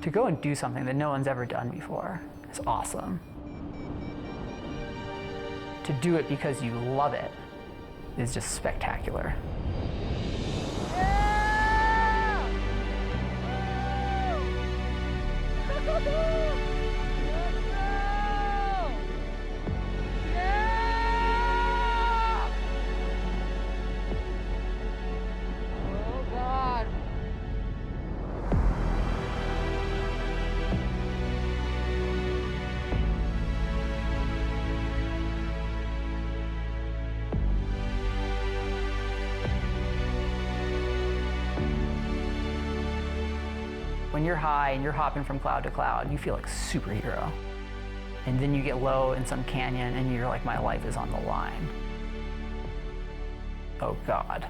To go and do something that no one's ever done before is awesome. To do it because you love it is just spectacular. When you're high and you're hopping from cloud to cloud, you feel like a superhero. And then you get low in some canyon and you're like, my life is on the line. Oh God.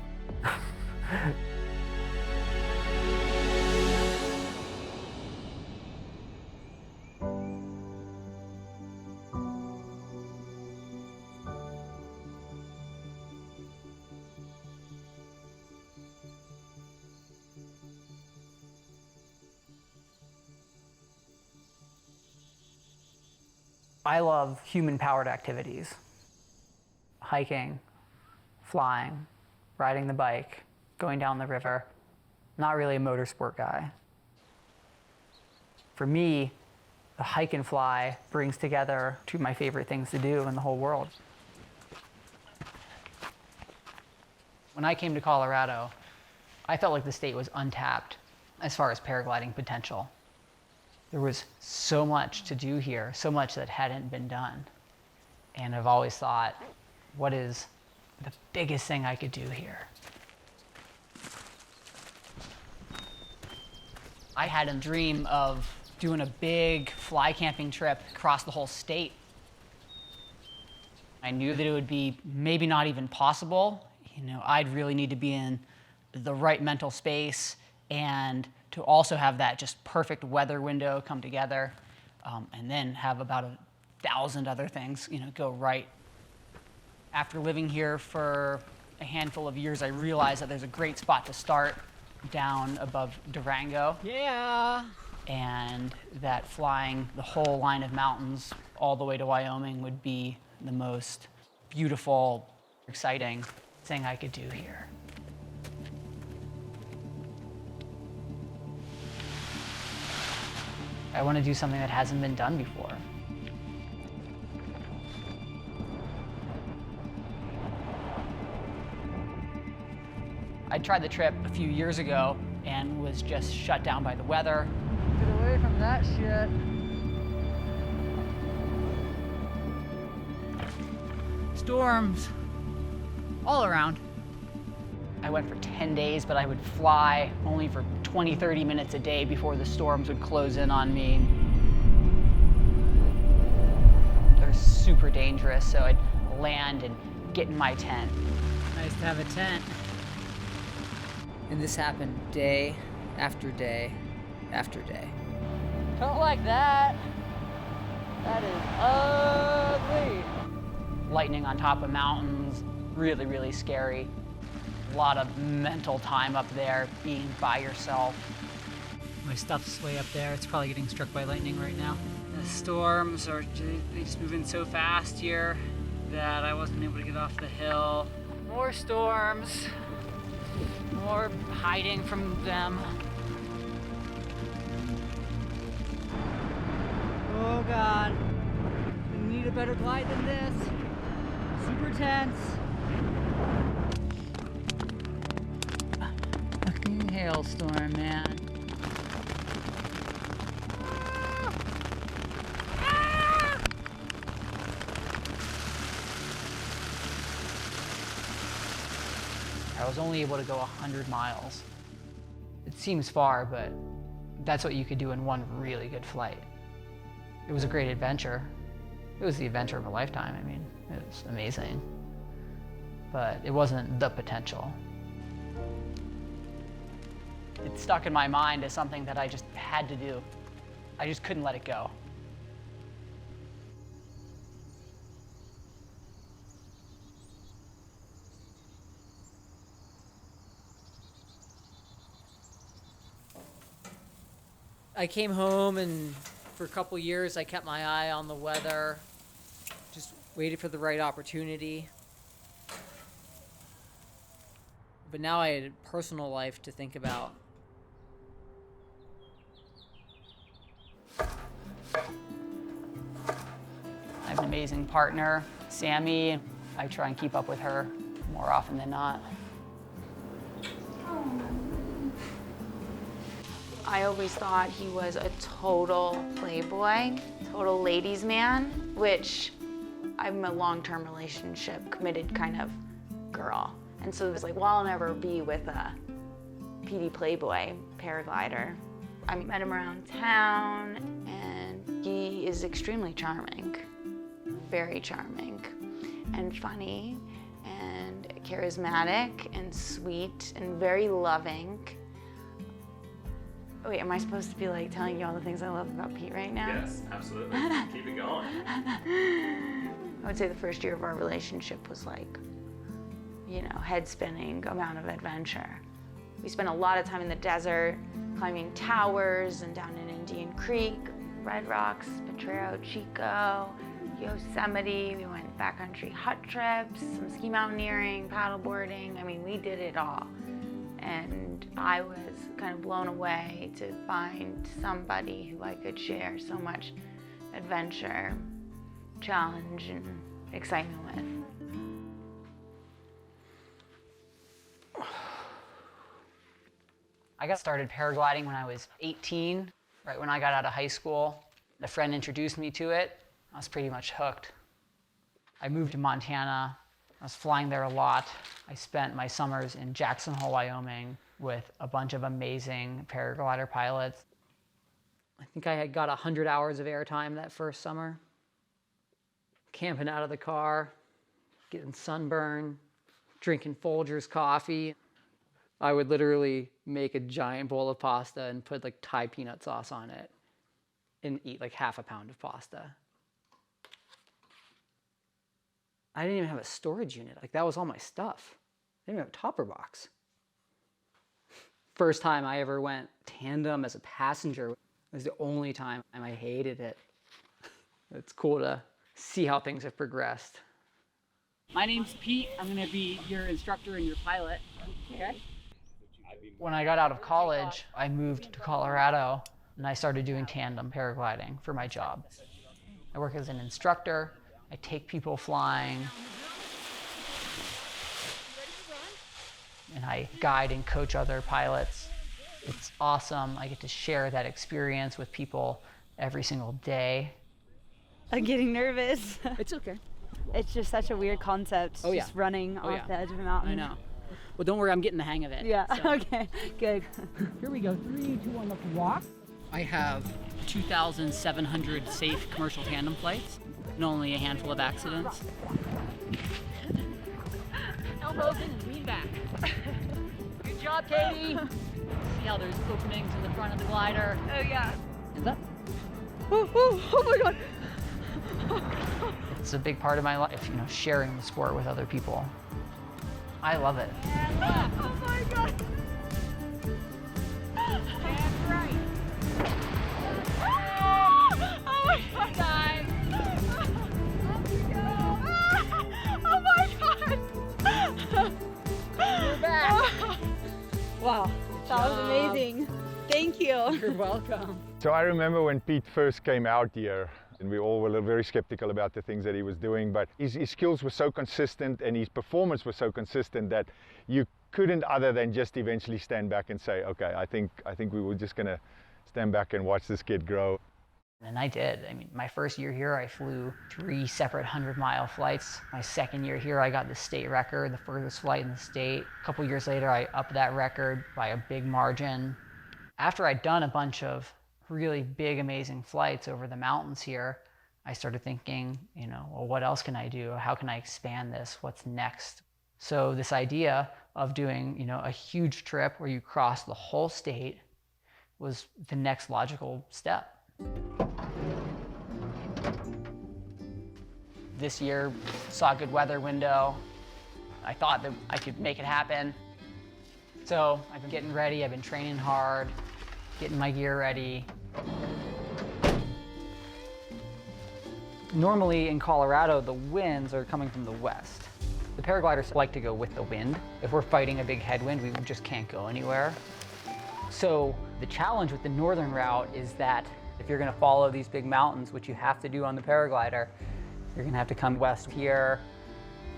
I love human-powered activities. Hiking, flying, riding the bike, going down the river. Not really a motorsport guy. For me, the hike and fly brings together two of my favorite things to do in the whole world. When I came to Colorado, I felt like the state was untapped as far as paragliding potential. There was so much to do here, so much that hadn't been done. And I've always thought, what is the biggest thing I could do here? I had a dream of doing a big fly camping trip across the whole state. I knew that it would be maybe not even possible. You know, I'd really need to be in the right mental space and to also have that just perfect weather window come together, and then have about 1,000 other things, you know, go right. After living here for a handful of years, I realized that there's a great spot to start down above Durango. Yeah. And that flying the whole line of mountains all the way to Wyoming would be the most beautiful, exciting thing I could do here. I want to do something that hasn't been done before. I tried the trip a few years ago and was just shut down by the weather. Get away from that shit. Storms all around. I went for 10 days, but I would fly only for 20, 30 minutes a day before the storms would close in on me. They're super dangerous, so I'd land and get in my tent. Nice to have a tent. And this happened day after day after day. Don't like that. That is ugly. Lightning on top of mountains, really, really scary. A lot of mental time up there, being by yourself. My stuff's way up there. It's probably getting struck by lightning right now. The storms are just moving so fast here that I wasn't able to get off the hill. More storms, more hiding from them. Oh God, we need a better glide than this. Super tense. Fucking hailstorm, man. I was only able to go 100 miles. It seems far, but that's what you could do in one really good flight. It was a great adventure. It was the adventure of a lifetime. I mean, it was amazing. But it wasn't the potential. It stuck in my mind as something that I just had to do. I just couldn't let it go. I came home and for a couple years I kept my eye on the weather, just waited for the right opportunity. But now I had a personal life to think about. I have an amazing partner, Sammy. I try and keep up with her more often than not. I always thought he was a total playboy, total ladies' man, which I'm a long-term relationship, committed kind of girl. And so it was like, well, I'll never be with a PD playboy paraglider. I met him around town, and he is extremely charming, very charming, and funny, and charismatic, and sweet, and very loving. Wait, am I supposed to be like telling you all the things I love about Pete right now? Yes, absolutely. Keep it going. I would say the first year of our relationship was like, you know, head-spinning amount of adventure. We spent a lot of time in the desert, climbing towers and down in Indian Creek, Red Rocks, Potrero Chico, Yosemite. We went backcountry hut trips, some ski mountaineering, paddleboarding. I mean, we did it all. And I was kind of blown away to find somebody who I could share so much adventure, challenge, and excitement with. I got started paragliding when I was 18, right when I got out of high school. A friend introduced me to it. I was pretty much hooked. I moved to Montana. I was flying there a lot. I spent my summers in Jackson Hole, Wyoming with a bunch of amazing paraglider pilots. I think I had got 100 hours of airtime that first summer. Camping out of the car, getting sunburn, drinking Folgers coffee. I would literally make a giant bowl of pasta and put like Thai peanut sauce on it and eat like half a pound of pasta. I didn't even have a storage unit. Like that was all my stuff. I didn't even have a topper box. First time I ever went tandem as a passenger. It was the only time I hated it. It's cool to see how things have progressed. My name's Pete. I'm gonna be your instructor and your pilot. Okay? When I got out of college, I moved to Colorado and I started doing tandem paragliding for my job. I work as an instructor. I take people flying. And I guide and coach other pilots. It's awesome. I get to share that experience with people every single day. I'm getting nervous. It's okay. It's just such a weird concept, just running off the edge of a mountain. I know. Well, don't worry, I'm getting the hang of it. Yeah, so. Okay, good. Here we go, 3, 2, 1, let's walk. I have 2,700 safe commercial tandem flights and only a handful of accidents. Elbows in and lean back. Good job, Katie. See how there's openings in the front of the glider. Oh yeah. Hands up. Oh my God. It's a big part of my life, you know, sharing the sport with other people. I love it. Oh my God. And right. Oh my God. Guys. Oh my God. We're back. Wow, that was amazing. Thank you. You're welcome. So I remember when Pete first came out here, and we all were very skeptical about the things that he was doing, but his skills were so consistent and his performance was so consistent that you couldn't other than just eventually stand back and say, okay, I think we were just gonna stand back and watch this kid grow. And I did. I mean, my first year here, I flew 3 separate 100-mile flights. My second year here, I got the state record, the furthest flight in the state. A couple years later, I upped that record by a big margin. After I'd done a bunch of really big, amazing flights over the mountains here, I started thinking, you know, well, what else can I do? How can I expand this? What's next? So this idea of doing, you know, a huge trip where you cross the whole state was the next logical step. This year, saw a good weather window. I thought that I could make it happen. So I've been getting ready, I've been training hard, getting my gear ready, Normally in Colorado, the winds are coming from the west. The paragliders like to go with the wind. If we're fighting a big headwind, we just can't go anywhere. So the challenge with the northern route is that if you're gonna follow these big mountains, which you have to do on the paraglider, you're gonna have to come west here,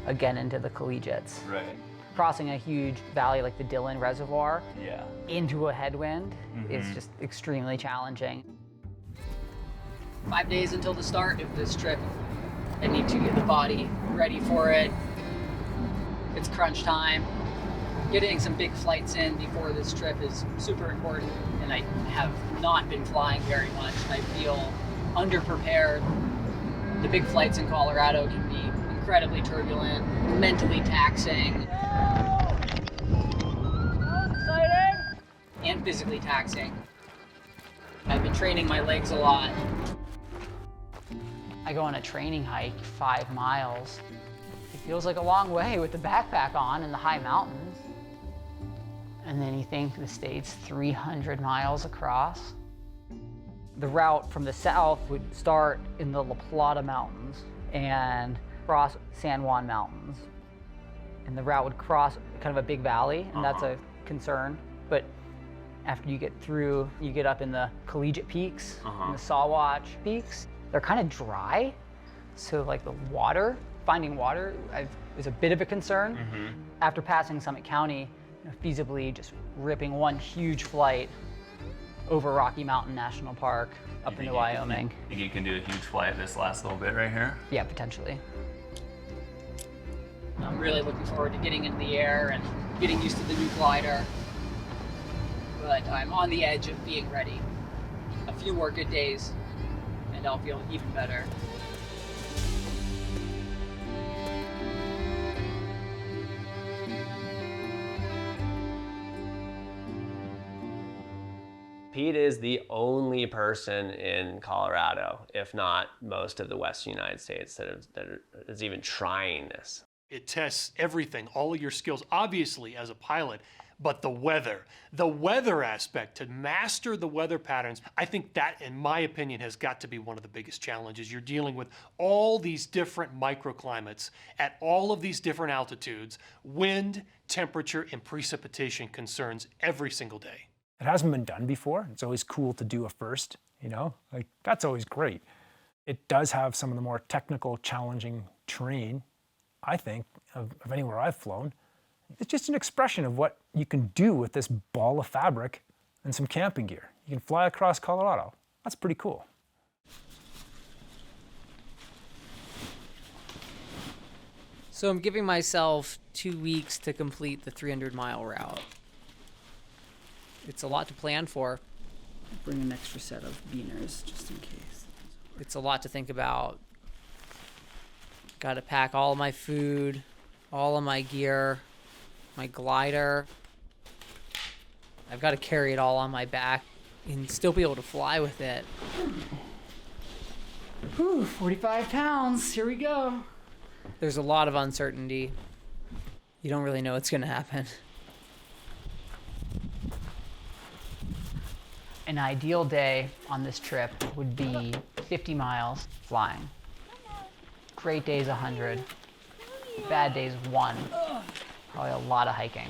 again into the collegiates. Right. Crossing a huge valley like the Dillon Reservoir Yeah. into a headwind is just extremely challenging. 5 days until the start of this trip. I need to get the body ready for it. It's crunch time. Getting some big flights in before this trip is super important, and I have not been flying very much. I feel underprepared. The big flights in Colorado can be incredibly turbulent, mentally taxing, and physically taxing. I've been training my legs a lot. I go on a training hike, 5 miles. It feels like a long way with the backpack on in the high mountains. And then you think the state's 300 miles across. The route from the south would start in the La Plata Mountains and cross San Juan Mountains. And the route would cross kind of a big valley, and that's a concern. But after you get through, you get up in the collegiate peaks, and the Sawatch peaks. They're kind of dry, so like the water, finding water is a bit of a concern. After passing Summit County, feasibly just ripping one huge flight over Rocky Mountain National Park up into Wyoming. Think you can do a huge flight this last little bit right here? Yeah, potentially. I'm really looking forward to getting into the air and getting used to the new glider. But I'm on the edge of being ready. A few more good days, and I'll feel even better. Pete is the only person in Colorado, if not most of the Western United States, that is even trying this. It tests everything, all of your skills, obviously as a pilot, but the weather aspect, to master the weather patterns, I think that, in my opinion, has got to be one of the biggest challenges. You're dealing with all these different microclimates at all of these different altitudes, wind, temperature, and precipitation concerns every single day. It hasn't been done before. It's always cool to do a first, like that's always great. It does have some of the more technical, challenging terrain, I think, of anywhere I've flown. It's just an expression of what you can do with this ball of fabric and some camping gear. You can fly across Colorado. That's pretty cool. So I'm giving myself 2 weeks to complete the 300-mile route. It's a lot to plan for. Bring an extra set of beaners just in case. It's a lot to think about. Got to pack all of my food, all of my gear, my glider. I've got to carry it all on my back and still be able to fly with it. Whew, 45 pounds, here we go. There's a lot of uncertainty. You don't really know what's going to happen. An ideal day on this trip would be 50 miles flying. Great days 100, bad days 1. Probably a lot of hiking.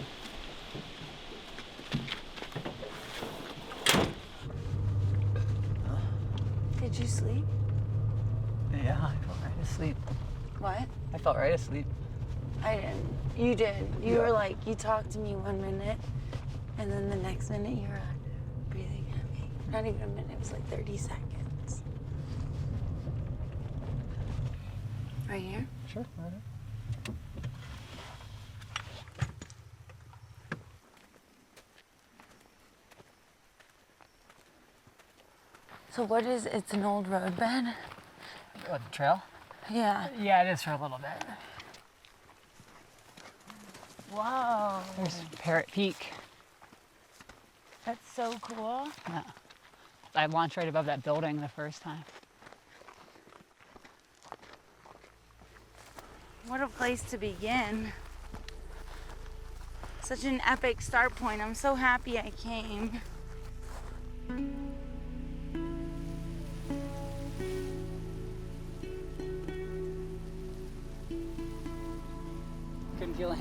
Did you sleep? Yeah, I felt right asleep. What? I felt right asleep. I didn't. You did. You were like, you talked to me 1 minute, and then the next minute you were breathing heavy. Not even a minute, it was like 30 seconds. Right here? Sure, right here. So what is, it's an old roadbed? What, the trail? Yeah. Yeah, it is for a little bit. Whoa. There's Parrot Peak. That's so cool. Yeah. I launched right above that building the first time. What a place to begin. Such an epic start point. I'm so happy I came.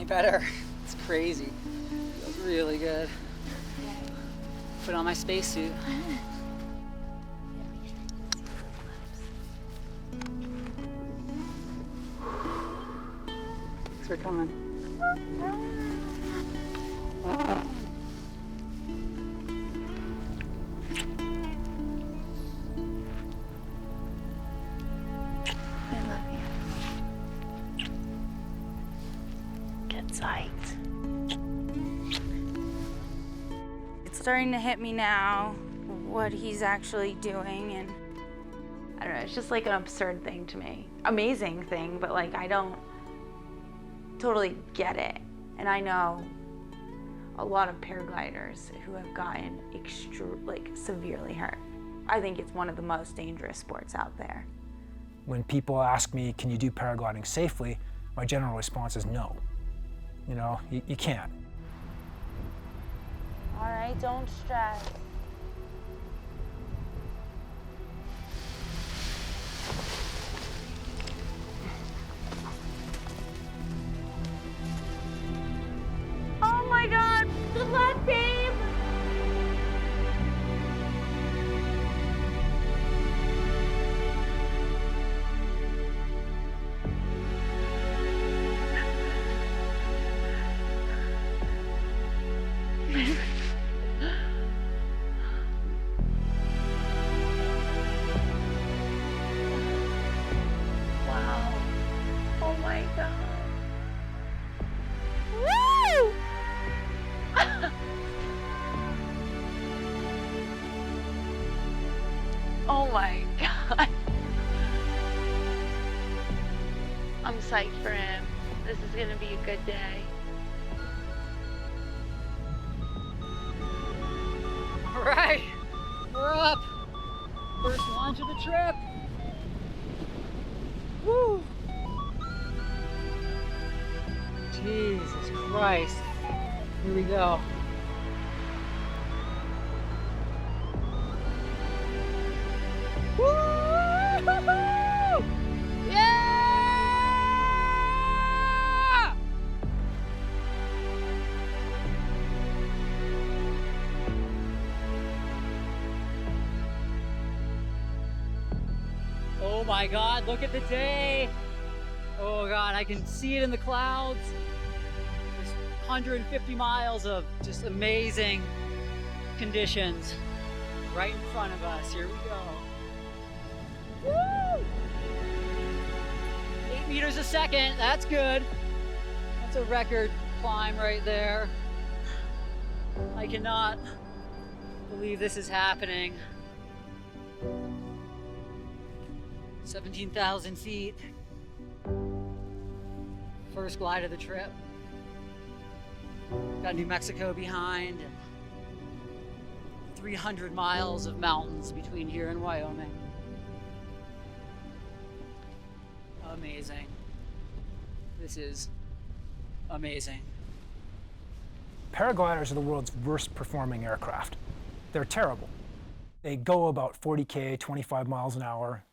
better. It's crazy. Feels really good. Put on my spacesuit. Thanks for coming. I love you. Get psyched. It's starting to hit me now what he's actually doing, and I don't know, it's just like an absurd thing to me. Amazing thing, but like I don't totally get it. And I know a lot of paragliders who have gotten severely hurt. I think it's one of the most dangerous sports out there. When people ask me, can you do paragliding safely? My general response is no. You know, you can't. all right, don't stress. Oh my God, good luck, babe. Wow. Oh my God. Woo! Oh my God. I'm psyched for him. This is gonna be a good day. All right, we're up. First launch of the trip. Woo! Jesus Christ. Here we go. Woo! Yeah! Oh my God, look at the day. Oh God, I can see it in the clouds. There's 150 miles of just amazing conditions right in front of us. Here we go. Woo! 8 meters a second, that's good. That's a record climb right there. I cannot believe this is happening. 17,000 feet. First glide of the trip. Got New Mexico behind, and 300 miles of mountains between here and Wyoming. Amazing. This is amazing. Paragliders are the world's worst performing aircraft. They're terrible. They go about 40K, 25 miles an hour,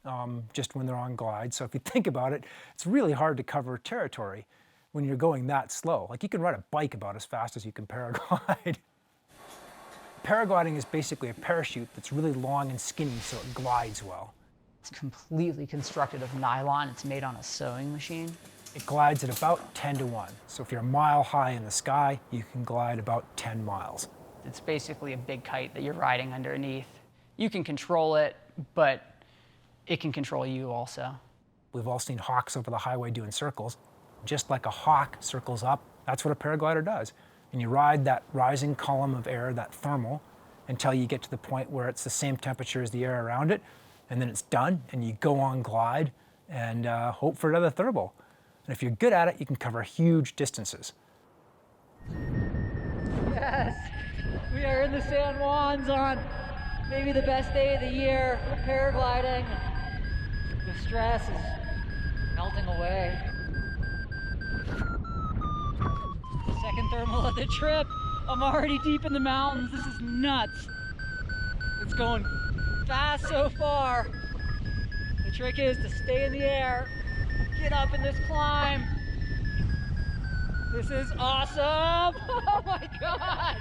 just when they're on glide. So if you think about it, it's really hard to cover territory when you're going that slow. Like you can ride a bike about as fast as you can paraglide. Paragliding is basically a parachute that's really long and skinny so it glides well. It's completely constructed of nylon. It's made on a sewing machine. It glides at about 10 to 1. So if you're a mile high in the sky, you can glide about 10 miles. It's basically a big kite that you're riding underneath. You can control it, but it can control you also. We've all seen hawks over the highway doing circles. Just like a hawk circles up, that's what a paraglider does. And you ride that rising column of air, that thermal, until you get to the point where it's the same temperature as the air around it, and then it's done, and you go on glide and hope for another thermal. And if you're good at it, you can cover huge distances. Yes, we are in the San Juans on maybe the best day of the year for paragliding. The stress is melting away. Second thermal of the trip. I'm already deep in the mountains. This is nuts. It's going fast so far. The trick is to stay in the air, get up in this climb. This is awesome! Oh my God!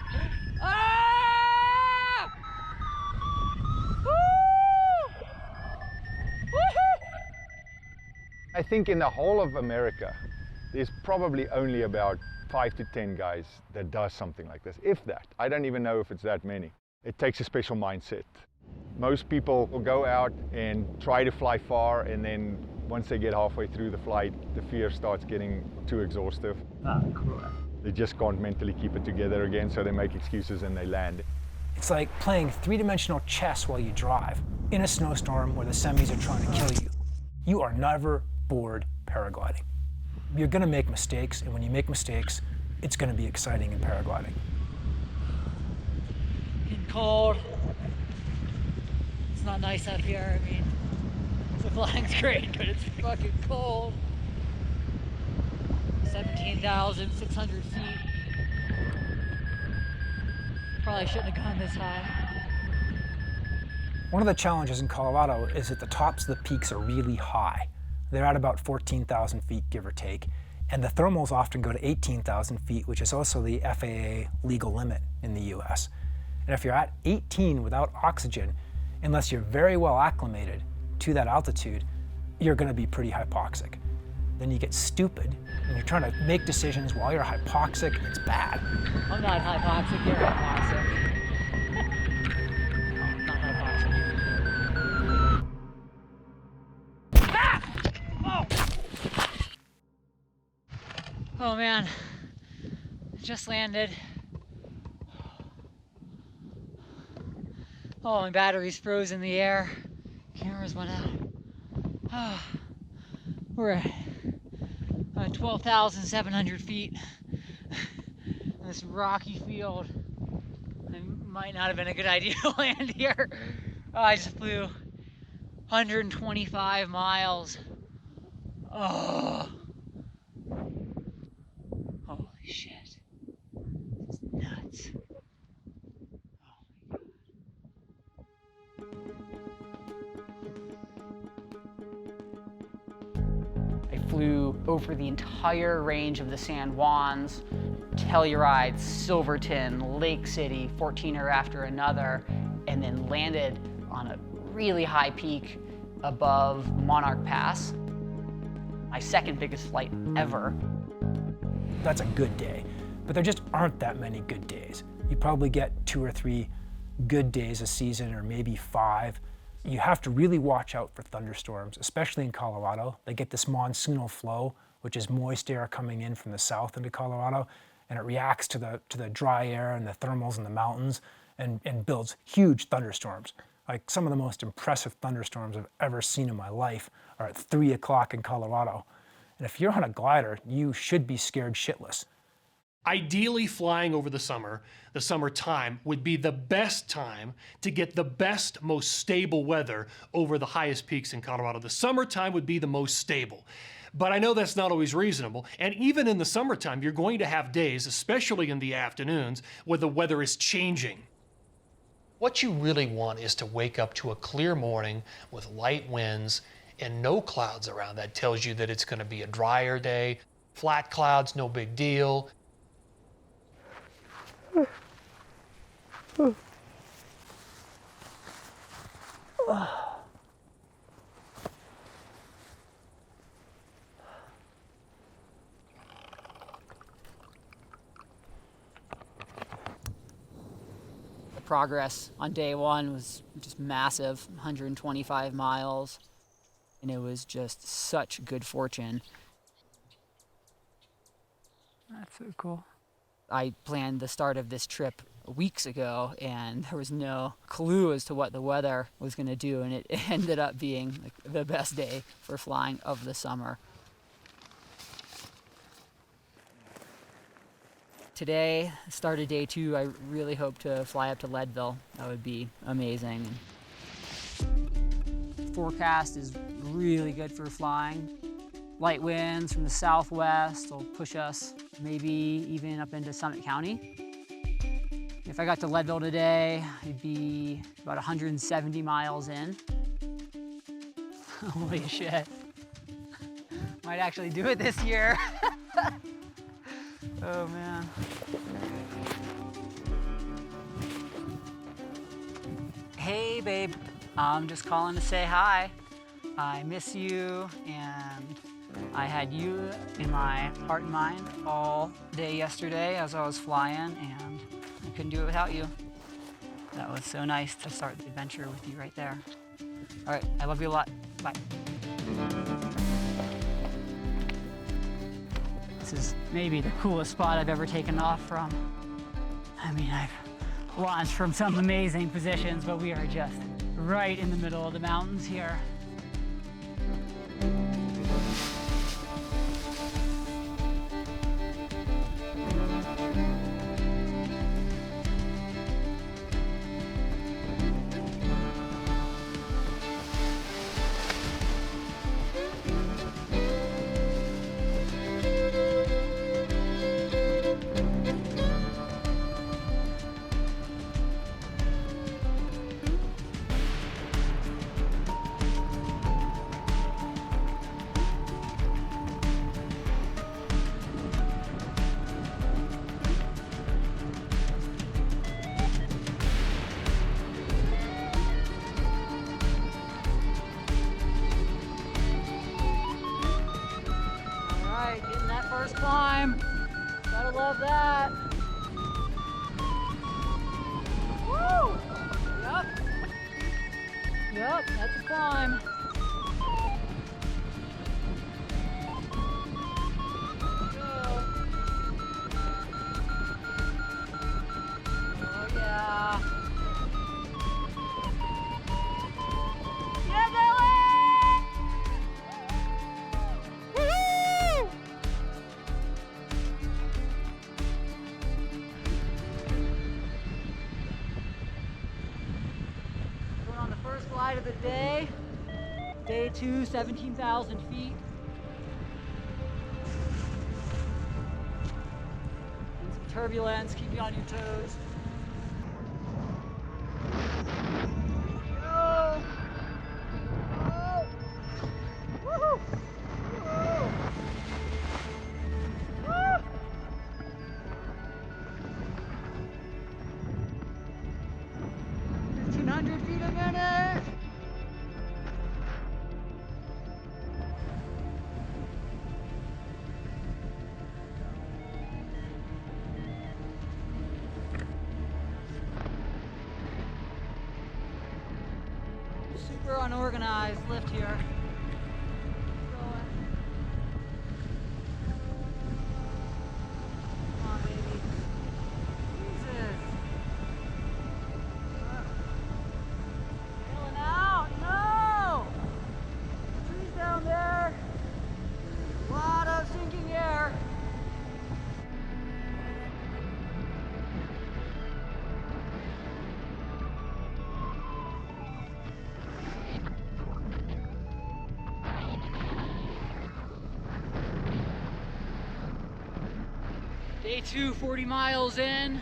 Ah! Woo! Woo-hoo! I think in the whole of America, there's probably only about 5 to 10 guys that does something like this, if that. I don't even know if it's that many. It takes a special mindset. Most people will go out and try to fly far, and then once they get halfway through the flight, the fear starts getting too exhaustive. Cool. They just can't mentally keep it together again, so they make excuses and they land. It's like playing three-dimensional chess while you drive in a snowstorm where the semis are trying to kill you. You are never bored paragliding. You're gonna make mistakes, and when you make mistakes, it's gonna be exciting in paragliding. Getting cold. It's not nice up here. I mean, the flying's great, but it's fucking cold. 17,600 feet. Probably shouldn't have gone this high. One of the challenges in Colorado is that the tops of the peaks are really high. They're at about 14,000 feet, give or take, and the thermals often go to 18,000 feet, which is also the FAA legal limit in the US. And if you're at 18 without oxygen, unless you're very well acclimated to that altitude, you're gonna be pretty hypoxic. Then you get stupid, and you're trying to make decisions while you're hypoxic, and it's bad. I'm not hypoxic, you're hypoxic. I'm not hypoxic. Ah! Oh man, just landed. Oh, my battery's froze in the air. Cameras went out. Oh, we're at 12,700 feet. This rocky field. It might not have been a good idea to land here. Oh, I just flew 125 miles. Oh. Holy shit. This is nuts. I flew over the entire range of the San Juans, Telluride, Silverton, Lake City, 14er after another, and then landed on a really high peak above Monarch Pass. My second biggest flight ever. That's a good day, but there just aren't that many good days. You probably get 2 or 3 good days a season, or maybe 5. You have to really watch out for thunderstorms, especially in Colorado. They get this monsoonal flow, which is moist air coming in from the south into Colorado, and it reacts to the dry air and the thermals in the mountains and builds huge thunderstorms. Like, some of the most impressive thunderstorms I've ever seen in my life are at 3 o'clock in Colorado. And if you're on a glider, you should be scared shitless. Ideally, flying over the summertime would be the best time to get the best, most stable weather over the highest peaks in Colorado. The summertime would be the most stable. But I know that's not always reasonable. And even in the summertime, you're going to have days, especially in the afternoons, where the weather is changing. What you really want is to wake up to a clear morning with light winds and no clouds around. That tells you that it's going to be a drier day. Flat clouds, no big deal. The progress on day one was just massive, 125 miles, and it was just such good fortune. That's so cool. I planned the start of this trip weeks ago, and there was no clue as to what the weather was going to do, and it ended up being like the best day for flying of the summer. Today, start of day 2, I really hope to fly up to Leadville. That would be amazing. Forecast is really good for flying. Light winds from the southwest will push us maybe even up into Summit County. If I got to Leadville today, I'd be about 170 miles in. Holy shit. Might actually do it this year. Oh man. Hey babe, I'm just calling to say hi. I miss you, and I had you in my heart and mind all day yesterday as I was flying, and I couldn't do it without you. That was so nice to start the adventure with you right there. All right, I love you a lot. Bye. This is maybe the coolest spot I've ever taken off from. I mean, I've launched from some amazing positions, but we are just right in the middle of the mountains here. First climb. Gotta love that. Woo! Yep, that's a climb. Oh yeah. Yeah, of the day. Day 2, 17,000 feet. And some turbulence, keep you on your toes. Go! Oh! Woohoo! Woo! Woo! 1,500 feet a minute! Super unorganized lift here. Come on, baby. Jesus. Bailing out. No! Trees down there. A lot of sinking air. Day 2, 40 miles in,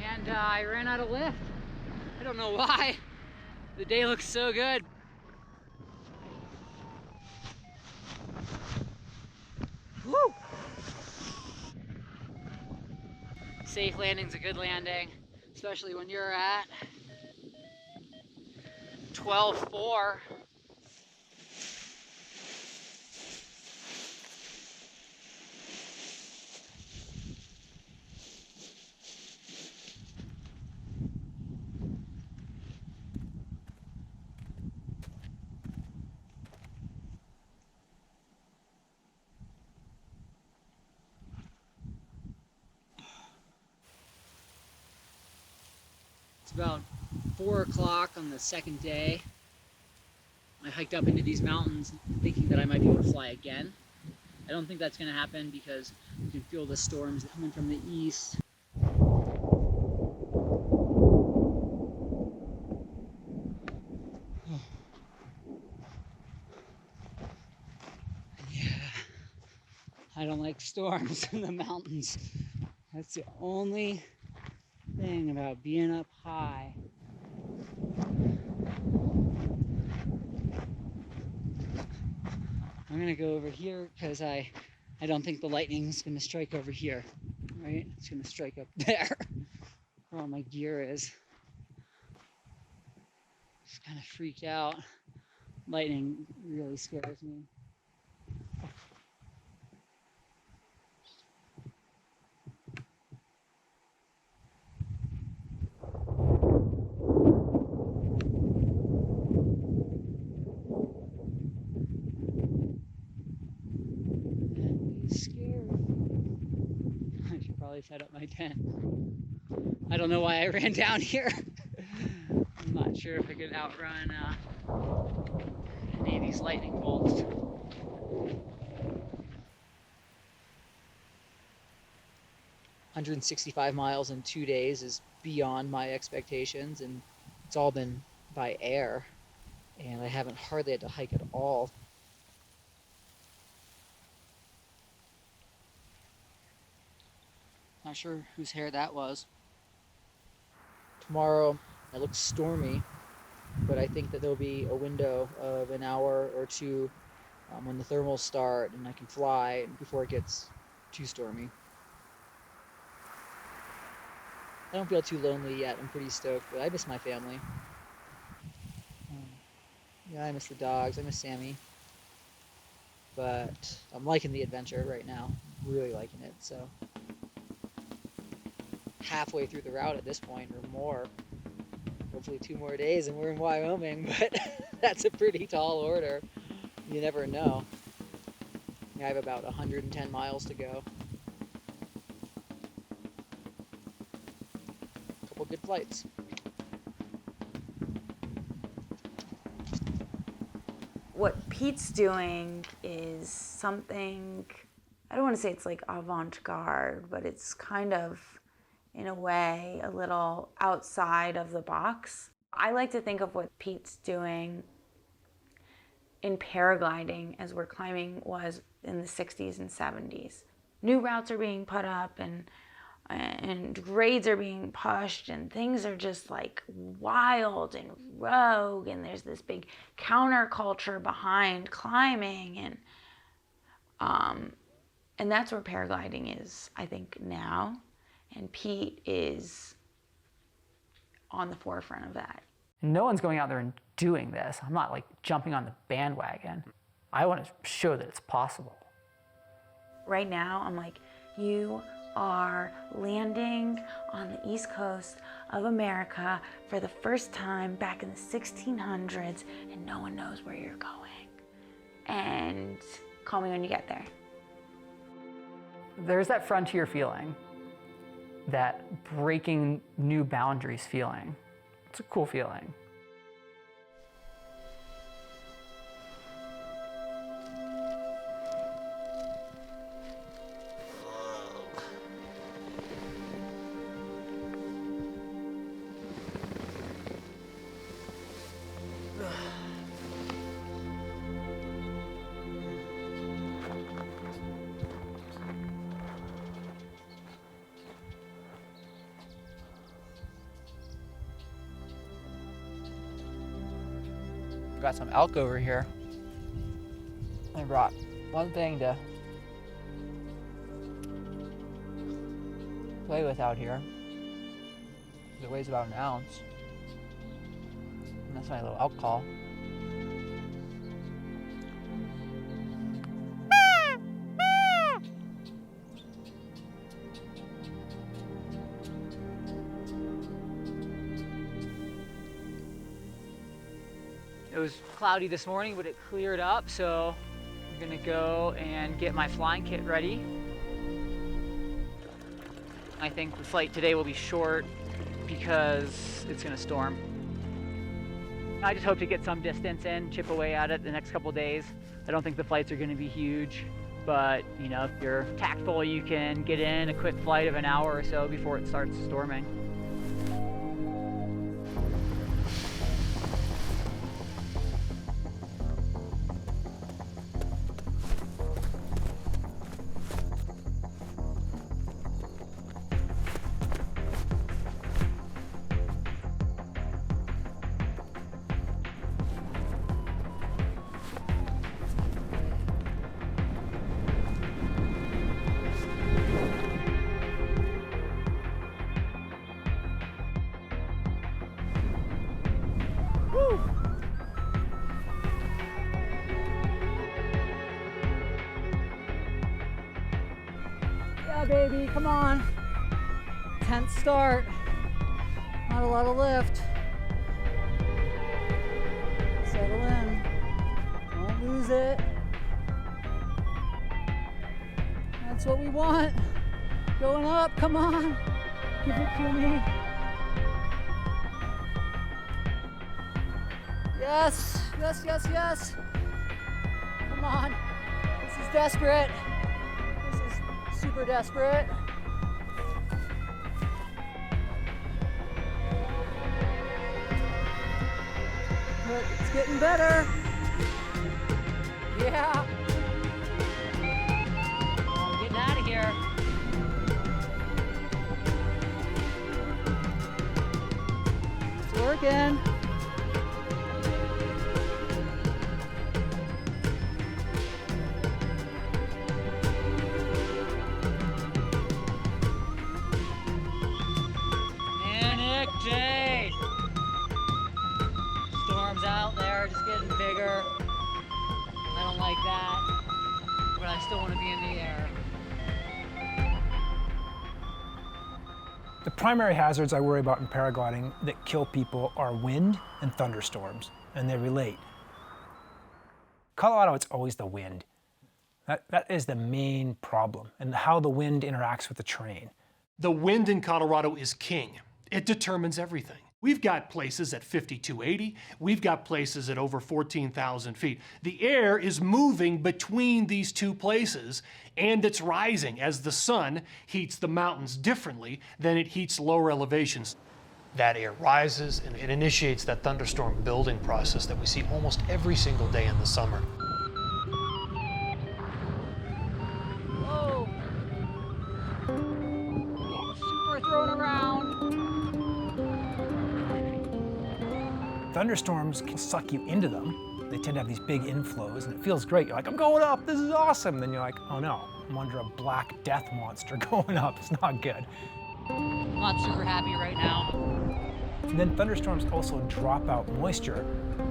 and I ran out of lift. I don't know why. The day looks so good. Woo! Safe landing's a good landing, especially when you're at 12.4. It's about 4 o'clock on the second day. I hiked up into these mountains thinking that I might be able to fly again. I don't think that's going to happen because you can feel the storms coming from the east. Yeah, I don't like storms in the mountains. That's the only thing about being up high. I'm gonna go over here because I I don't think the lightning's gonna strike over here, right? It's gonna strike up there where all my gear is. Just kind of freaked out. Lightning really scares me. I should probably set up my tent. I don't know why I ran down here. I'm not sure if I could outrun any of these lightning bolts. 165 miles in 2 days is beyond my expectations, and it's all been by air, and I haven't hardly had to hike at all. Not sure whose hair that was. Tomorrow it looks stormy, but I think that there'll be a window of an hour or two when the thermals start and I can fly before it gets too stormy. I don't feel too lonely yet. I'm pretty stoked, but I miss my family. Yeah, I miss the dogs. I miss Sammy. But I'm liking the adventure right now. Really liking it, so. Halfway through the route at this point, or more. Hopefully 2 more days and we're in Wyoming, but that's a pretty tall order. You never know. I have about 110 miles to go. A couple good flights. What Pete's doing is something, I don't want to say it's like avant-garde, but it's kind of, in a way, a little outside of the box. I like to think of what Pete's doing in paragliding as where climbing was in the 60s and 70s. New routes are being put up and grades are being pushed and things are just like wild and rogue, and there's this big counterculture behind climbing, and that's where paragliding is, I think, now. And Pete is on the forefront of that. No one's going out there and doing this. I'm not like jumping on the bandwagon. I want to show that it's possible. Right now, I'm like, you are landing on the East Coast of America for the first time back in the 1600s, and no one knows where you're going. And call me when you get there. There's that frontier feeling, that breaking new boundaries feeling. It's a cool feeling. Got some elk over here. I brought one thing to play with out here. It weighs about an ounce. And that's my little elk call. It was cloudy this morning, but it cleared up, so I'm gonna go and get my flying kit ready. I think the flight today will be short because it's gonna storm. I just hope to get some distance in, chip away at it the next couple days. I don't think the flights are gonna be huge, but you know, if you're tactful, you can get in a quick flight of an hour or so before it starts storming. Come on. 10th start. Not a lot of lift. Settle in. Don't lose it. That's what we want. Going up, come on. Give it to me. Yes, yes, yes, yes. Come on. This is desperate. This is super desperate. But it's getting better. Yeah. I'm getting out of here. It's working. Manic day. Storms out there, just getting bigger. I don't like that, but I still want to be in the air. The primary hazards I worry about in paragliding that kill people are wind and thunderstorms, and they relate. Colorado, it's always the wind. That is the main problem, and how the wind interacts with the terrain. The wind in Colorado is king. It determines everything. We've got places at 5,280. We've got places at over 14,000 feet. The air is moving between these two places, and it's rising as the sun heats the mountains differently than it heats lower elevations. That air rises and it initiates that thunderstorm building process that we see almost every single day in the summer. Whoa. Super thrown around. Thunderstorms can suck you into them. They tend to have these big inflows, and it feels great. You're like, I'm going up, this is awesome. Then you're like, oh no, I'm under a black death monster going up. It's not good. I'm not super happy right now. And then thunderstorms also drop out moisture,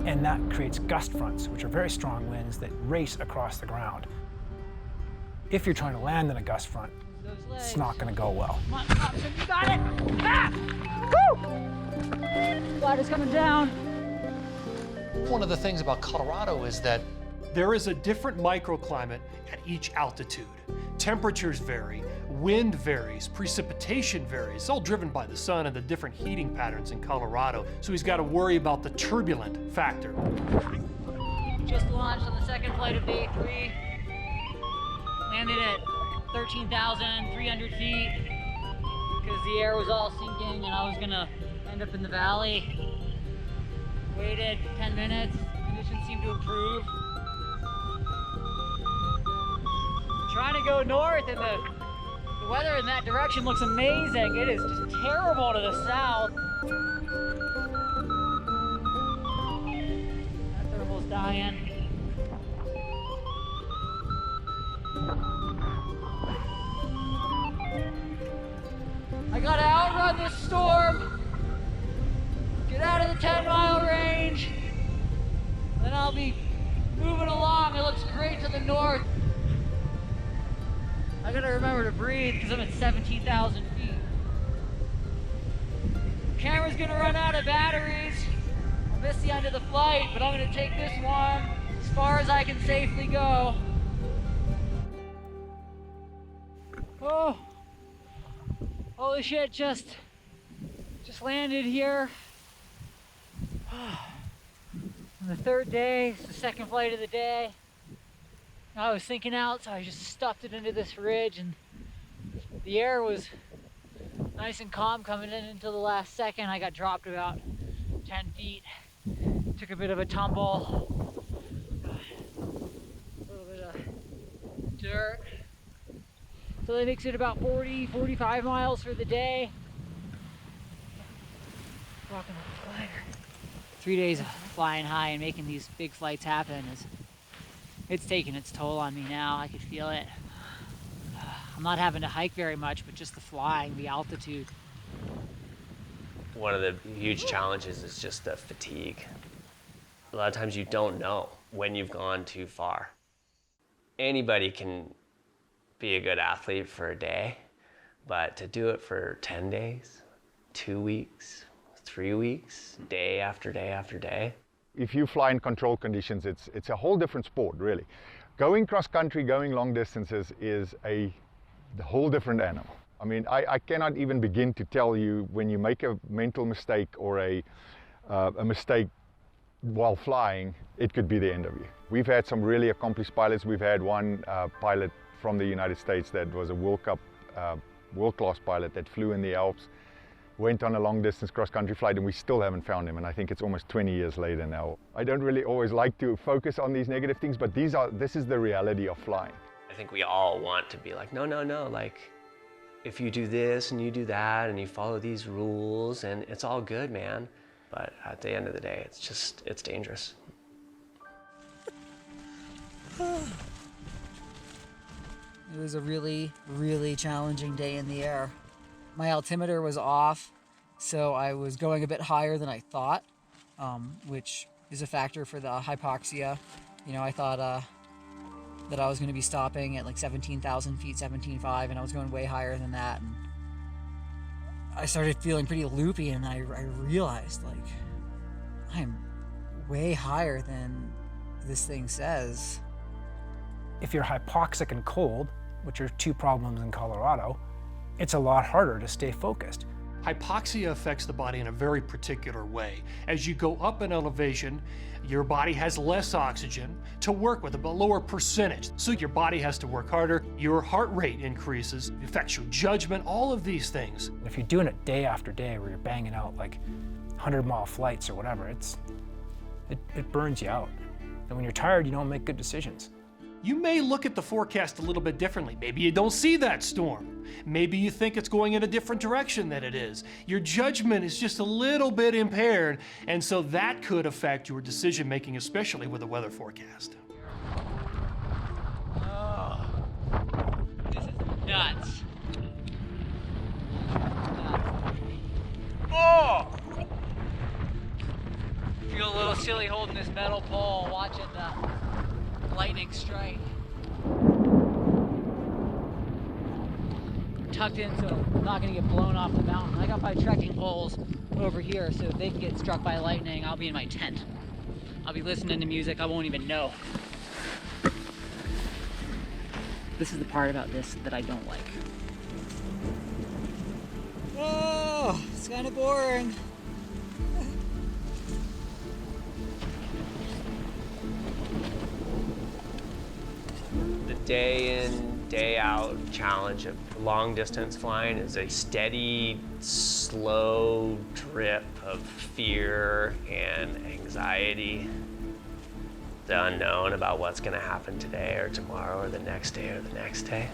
and that creates gust fronts, which are very strong winds that race across the ground. If you're trying to land in a gust front, it's not going to go well. Come on, Thompson, you got it! Ah! Woo! Glider's coming down. One of the things about Colorado is that there is a different microclimate at each altitude. Temperatures vary, wind varies, precipitation varies. It's all driven by the sun and the different heating patterns in Colorado. So he's got to worry about the turbulent factor. Just launched on the second flight of day 3. Landed at 13,300 feet because the air was all sinking and I was gonna end up in the valley. Waited 10 minutes, conditions seemed to improve. Trying to go north and the weather in that direction looks amazing. It is just terrible to the south. That thermal's dying. I gotta outrun this storm. Get out of the 10-mile range. Then I'll be moving along. It looks great to the north. I gotta remember to breathe because I'm at 17,000 feet. Camera's gonna run out of batteries. I'll miss the end of the flight, but I'm gonna take this one as far as I can safely go. Oh, holy shit, just landed here. On the third day, it's the second flight of the day. I was sinking out, so I just stuffed it into this ridge, and the air was nice and calm coming in until the last second. I got dropped about 10 feet. Took a bit of a tumble. A little bit of dirt. So that makes it about 40, 45 miles for the day. Walking up the glider. 3 days of flying high and making these big flights happen it's taking its toll on me now. I could feel it. I'm not having to hike very much, but just the flying, the altitude. One of the huge challenges is just the fatigue. A lot of times you don't know when you've gone too far. Anybody can be a good athlete for a day, But to do it for 10 days, 2 weeks, 3 weeks, day after day after day. If you fly in controlled conditions, it's a whole different sport, really. Going cross country, going long distances is a whole different animal. I mean, I cannot even begin to tell you when you make a mental mistake or a mistake while flying, it could be the end of you. We've had some really accomplished pilots. We've had one pilot from the United States that was a World Cup, world-class pilot that flew in the Alps, went on a long-distance cross-country flight, and we still haven't found him, and I think it's almost 20 years later now. I don't really always like to focus on these negative things, but this is the reality of flying. I think we all want to be like, no, like, if you do this and you do that and you follow these rules, and it's all good, man. But at the end of the day, it's dangerous. It was a really, really challenging day in the air. My altimeter was off, so I was going a bit higher than I thought, which is a factor for the hypoxia. You know, I thought that I was going to be stopping at like 17,000 feet, 17.5, and I was going way higher than that. And I started feeling pretty loopy, and I realized, like, I'm way higher than this thing says. If you're hypoxic and cold, which are two problems in Colorado, it's a lot harder to stay focused. Hypoxia affects the body in a very particular way. As you go up in elevation, your body has less oxygen to work with, a lower percentage. So your body has to work harder, your heart rate increases, it affects your judgment, all of these things. If you're doing it day after day where you're banging out like 100-mile flights or whatever, it burns you out. And when you're tired, you don't make good decisions. You may look at the forecast a little bit differently. Maybe you don't see that storm. Maybe you think it's going in a different direction than it is. Your judgment is just a little bit impaired, and so that could affect your decision making, especially with a weather forecast. Oh, this is nuts. Oh! Feel a little silly holding this metal pole, watching the lightning strike. Tucked in so I'm not going to get blown off the mountain. I got my trekking poles over here so if they can get struck by lightning, I'll be in my tent. I'll be listening to music I won't even know. This is the part about this that I don't like. Oh, it's kind of boring. The day in, day out challenge of long distance flying is a steady, slow drip of fear and anxiety. The unknown about what's going to happen today or tomorrow or the next day or the next day.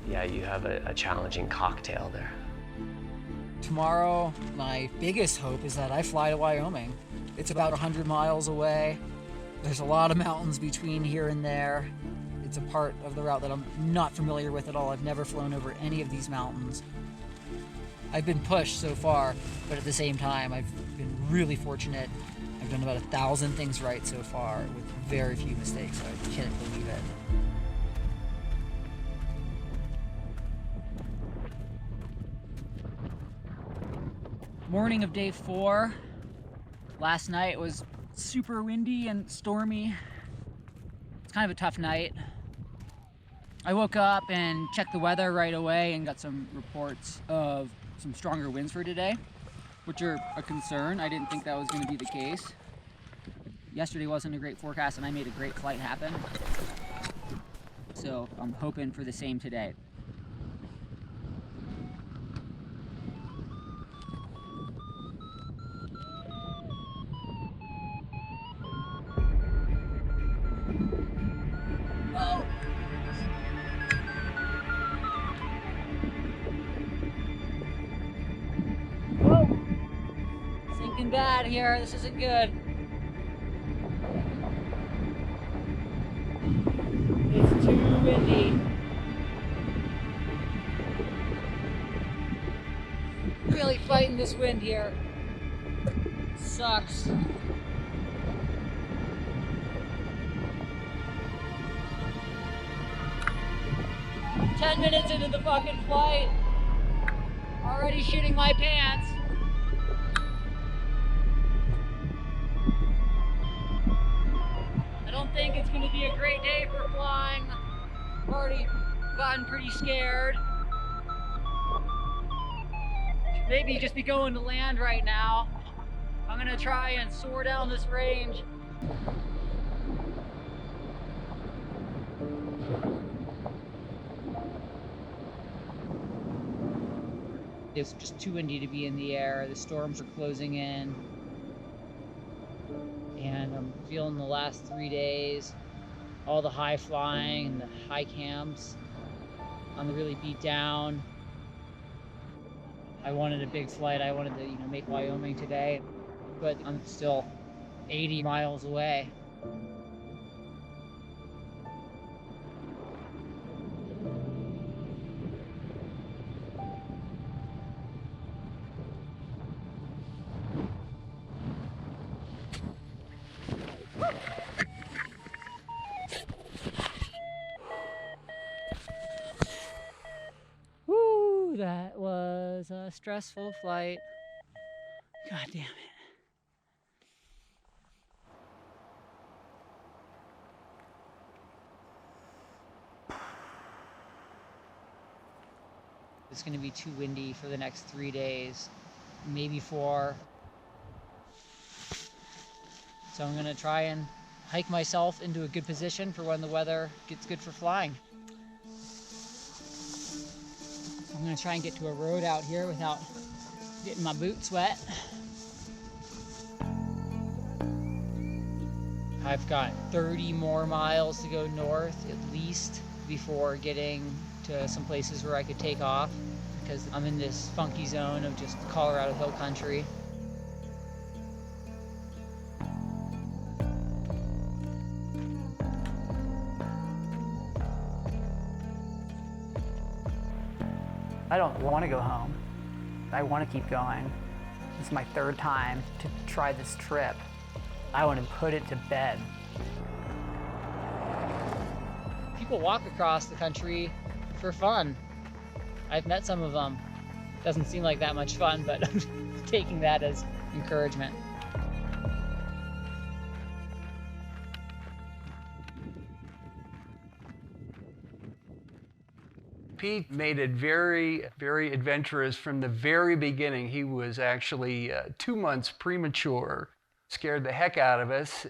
Yeah, you have a challenging cocktail there. Tomorrow, my biggest hope is that I fly to Wyoming. It's about 100 miles away. There's a lot of mountains between here and there. It's a part of the route that I'm not familiar with at all. I've never flown over any of these mountains. I've been pushed so far, but at the same time, I've been really fortunate. I've done about 1,000 things right so far with very few mistakes. I can't believe it. Morning of day 4. Last night was super windy and stormy. It's kind of a tough night. I woke up and checked the weather right away and got some reports of some stronger winds for today, which are a concern. I didn't think that was going to be the case. Yesterday wasn't a great forecast and I made a great flight happen. So I'm hoping for the same today. Bad here, this isn't good. It's too windy. Really fighting this wind here. Sucks. 10 minutes into the fucking flight, already shitting my pants. I don't think it's gonna be a great day for flying. I've already gotten pretty scared. Should maybe just be going to land right now. I'm gonna try and soar down this range. It's just too windy to be in the air. The storms are closing in. And I'm feeling the last 3 days, all the high flying and the high camps. I'm really beat down. I wanted a big flight. I wanted to, make Wyoming today, but I'm still 80 miles away. That was a stressful flight. God damn it. It's going to be too windy for the next 3 days, maybe 4. So I'm going to try and hike myself into a good position for when the weather gets good for flying. I'm gonna try and get to a road out here without getting my boots wet. I've got 30 more miles to go north at least before getting to some places where I could take off, because I'm in this funky zone of just Colorado hill country. I don't want to go home. I want to keep going. It's my 3rd time to try this trip. I want to put it to bed. People walk across the country for fun. I've met some of them. Doesn't seem like that much fun, but I'm taking that as encouragement. Pete made it very, very adventurous from the very beginning. He was actually 2 months premature. Scared the heck out of us.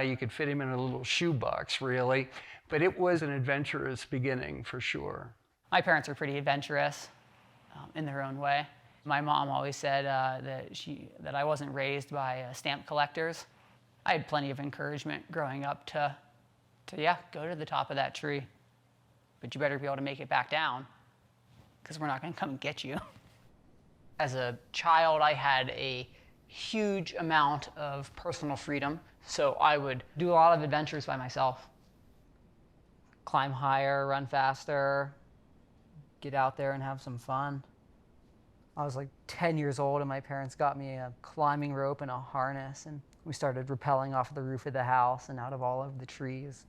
You could fit him in a little shoebox, really. But it was an adventurous beginning, for sure. My parents are pretty adventurous in their own way. My mom always said that I wasn't raised by stamp collectors. I had plenty of encouragement growing up to go to the top of that tree. But you better be able to make it back down, because we're not going to come and get you. As a child, I had a huge amount of personal freedom, so I would do a lot of adventures by myself. Climb higher, run faster, get out there and have some fun. I was like 10 years old and my parents got me a climbing rope and a harness, and we started rappelling off the roof of the house and out of all of the trees.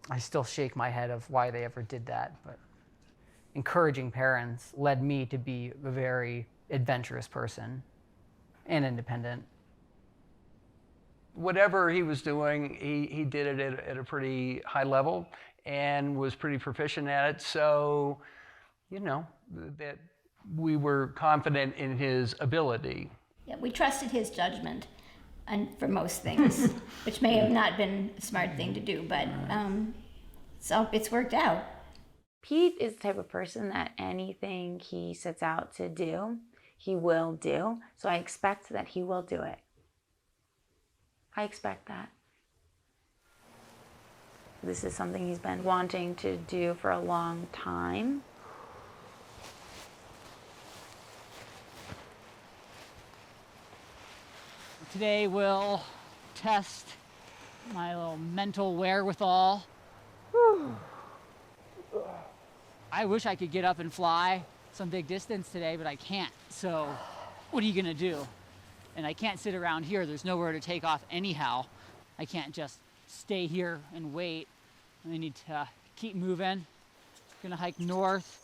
I still shake my head of why they ever did that, but encouraging parents led me to be a very adventurous person and independent. Whatever he was doing, he did it at a pretty high level and was pretty proficient at it, so, that we were confident in his ability. Yeah, we trusted his judgment and for most things, which may have not been a smart thing to do, but so it's worked out. Pete is the type of person that anything he sets out to do, he will do. So I expect that he will do it. I expect that. This is something he's been wanting to do for a long time. Today we'll test my little mental wherewithal. I wish I could get up and fly some big distance today, but I can't. So what are you gonna do? And I can't sit around here. There's nowhere to take off anyhow. I can't just stay here and wait. I need to keep moving. gonna hike north.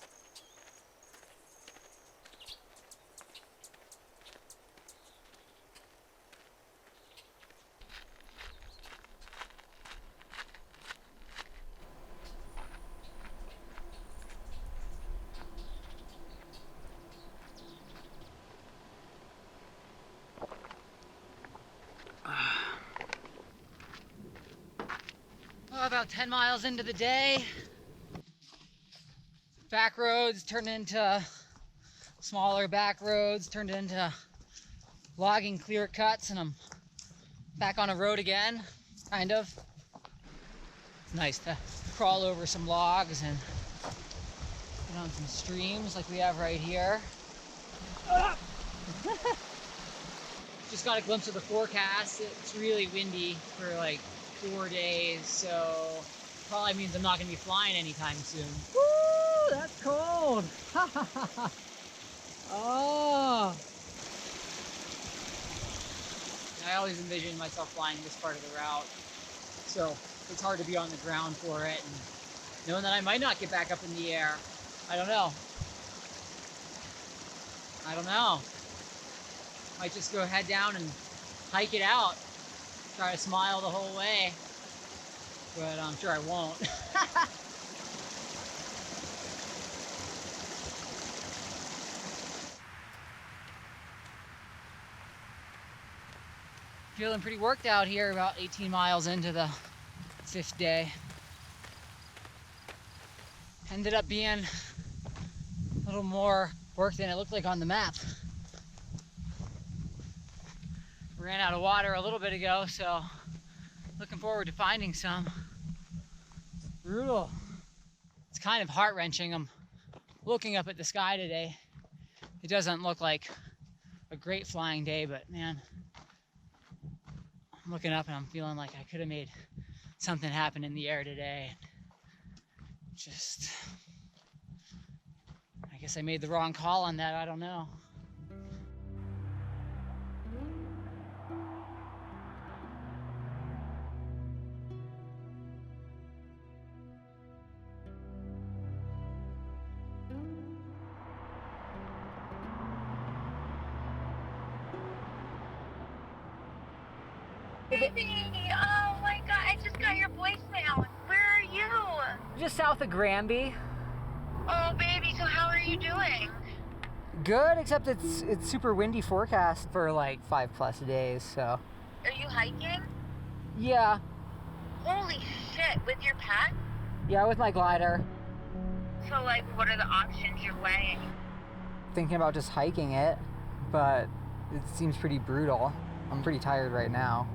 About 10 miles into the day. Back roads turned into smaller back roads, turned into logging clear cuts, and I'm back on a road again, kind of. It's nice to crawl over some logs and get on some streams like we have right here. Just got a glimpse of the forecast. It's really windy for like 4 days, so probably means I'm not going to be flying anytime soon. Woo! That's cold! Oh! I always envisioned myself flying this part of the route, so it's hard to be on the ground for it, and knowing that I might not get back up in the air. I don't know. Might just go head down and hike it out. Try to smile the whole way, but I'm sure I won't. Feeling pretty worked out here, about 18 miles into the 5th day. Ended up being a little more work than it looked like on the map. Ran out of water a little bit ago, so looking forward to finding some. Brutal. It's kind of heart-wrenching. I'm looking up at the sky today. It doesn't look like a great flying day, but man, I'm looking up and I'm feeling like I could have made something happen in the air today. Just, I guess I made the wrong call on that, I don't know. Baby, oh my God, I just got your voicemail. Where are you? Just south of Granby. Oh baby, so how are you doing? Good, except it's super windy forecast for like 5+ days, so. Are you hiking? Yeah. Holy shit, with your pet? Yeah, with my glider. So like, what are the options you're weighing? Thinking about just hiking it, but it seems pretty brutal. I'm pretty tired right now.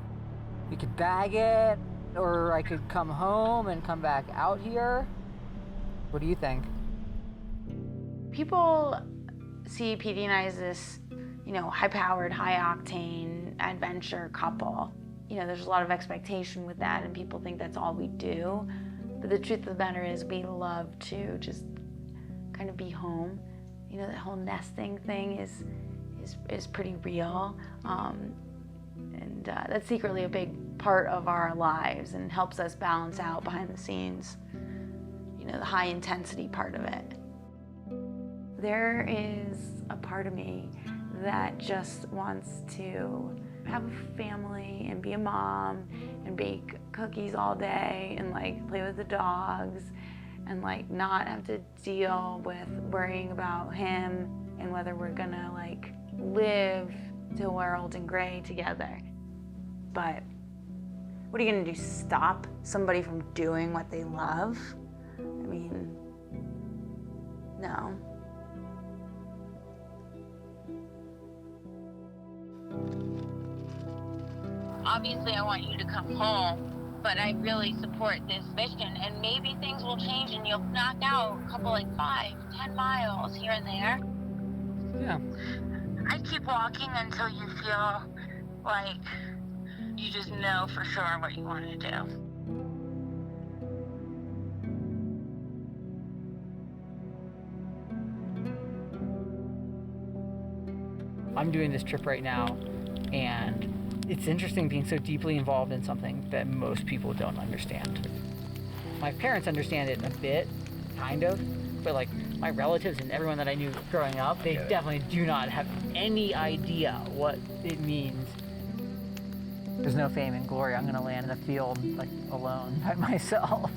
We could bag it, or I could come home and come back out here. What do you think? People see PD and I as this, high-powered, high-octane adventure couple. There's a lot of expectation with that, and people think that's all we do. But the truth of the matter is we love to just kind of be home. That whole nesting thing is pretty real. And that's secretly a big part of our lives and helps us balance out behind the scenes, the high intensity part of it. There is a part of me that just wants to have a family and be a mom and bake cookies all day and play with the dogs and not have to deal with worrying about him and whether we're gonna live till we're old and gray together. But what are you gonna do, stop somebody from doing what they love? I mean, no. Obviously, I want you to come home, but I really support this mission, and maybe things will change and you'll knock out a couple 5-10 miles here and there. Yeah. I keep walking until you feel like you just know for sure what you want to do. I'm doing this trip right now, and it's interesting being so deeply involved in something that most people don't understand. My parents understand it a bit, kind of, but like my relatives and everyone that I knew growing up, they definitely do not have any idea what it means. There's no fame and glory. I'm gonna land in a field like alone by myself.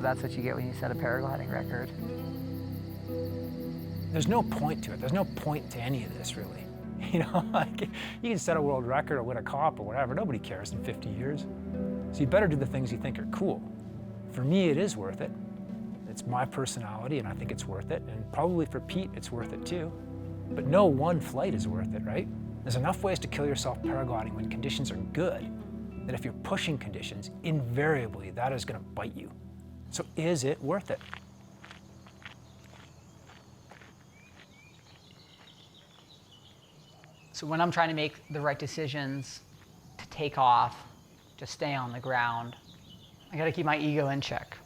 That's what you get when you set a paragliding record. There's no point to it. There's no point to any of this, really. You know, like, you can set a world record or win a cup or whatever. Nobody cares in 50 years. So you better do the things you think are cool. For me, it is worth it. It's my personality, and I think it's worth it. And probably for Pete, it's worth it too. But no one flight is worth it, right? There's enough ways to kill yourself paragliding when conditions are good, that if you're pushing conditions, invariably that is gonna bite you. So is it worth it? So when I'm trying to make the right decisions to take off, to stay on the ground, I gotta keep my ego in check.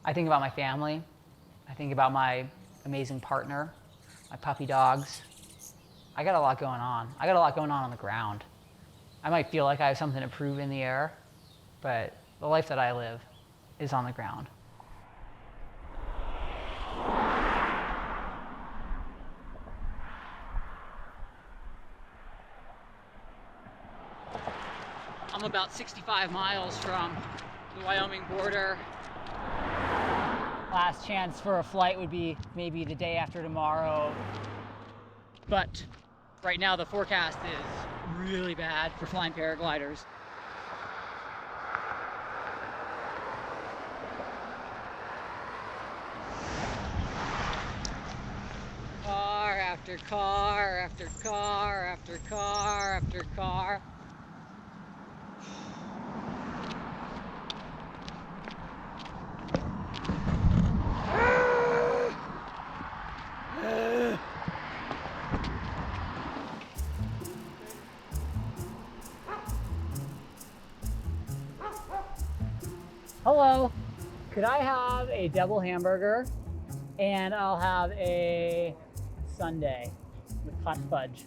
I think about my family. I think about my amazing partner, my puppy dogs. I got a lot going on. I got a lot going on the ground. I might feel like I have something to prove in the air, but the life that I live is on the ground. I'm about 65 miles from the Wyoming border. Last chance for a flight would be maybe the day after tomorrow. But right now the forecast is really bad for flying paragliders. Car after car after car after car after car. Hello, could I have a double hamburger and I'll have a sundae with hot fudge.